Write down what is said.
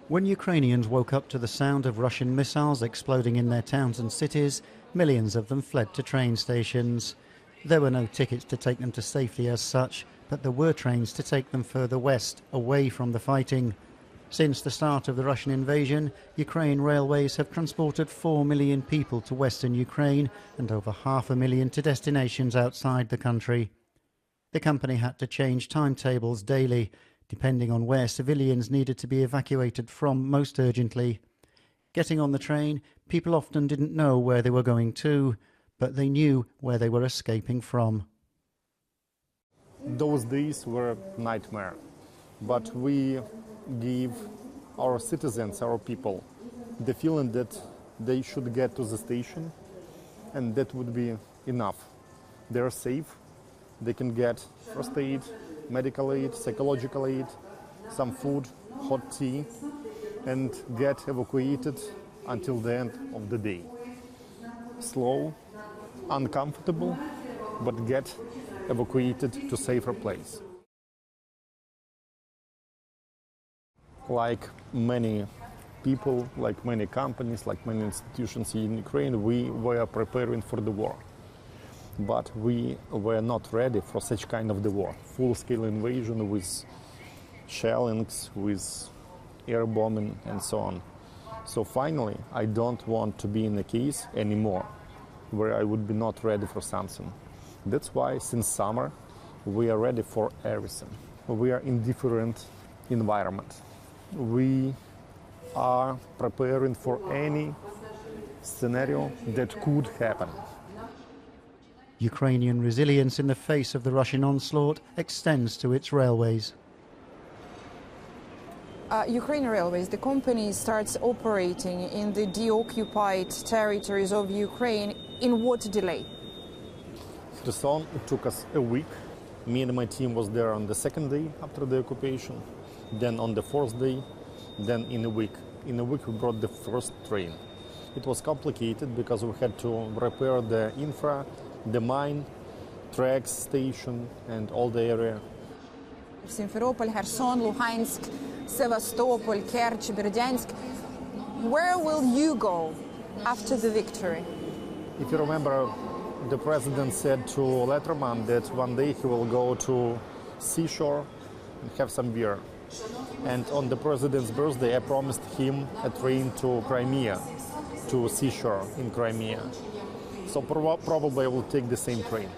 When Ukrainians woke up to the sound of Russian missiles exploding in their towns and cities, millions of them fled to train stations. There were no tickets to take them to safety as such, but there were trains to take them further west, away from the fighting. Since the start of the Russian invasion, Ukraine railways have transported 4 million people to western Ukraine and over 500,000 to destinations outside the country. The company had to change timetables daily, depending on where civilians needed to be evacuated from most urgently. Getting on the train, people often didn't know where they were going to, but they knew where they were escaping from. Those days were a nightmare, but we gave our citizens, our people, the feeling that they should get to the station, and that would be enough. They're safe, they can get first aid, medical aid, psychological aid, some food, hot tea, and get evacuated until the end of the day. Slow, uncomfortable, but get evacuated to safer place. Like many people, like many companies, like many institutions in Ukraine, we were preparing for the war. But we were not ready for such kind of the war. Full-scale invasion with shellings, with air bombing and so on. So finally, I don't want to be in a case anymore where I would be not ready for something. That's why since summer we are ready for everything. We are in different environment. We are preparing for any scenario that could happen. Ukrainian resilience in the face of the Russian onslaught extends to its railways. Ukrainian Railways, the company starts operating in the deoccupied territories of Ukraine. In what delay? Kherson, it took us a week. Me and my team was there on the second day after the occupation, then on the fourth day, then in a week. In a week we brought the first train. It was complicated because we had to repair the infra, the mine, tracks, station, and all the area. Simferopol, Kherson, Luhansk, Sevastopol, Kerch, Berdyansk. Where will you go after the victory? If you remember, the president said to Letterman that one day he will go to seashore and have some beer. And on the president's birthday, I promised him a train to Crimea, to seashore in Crimea. So probably I will take the same train.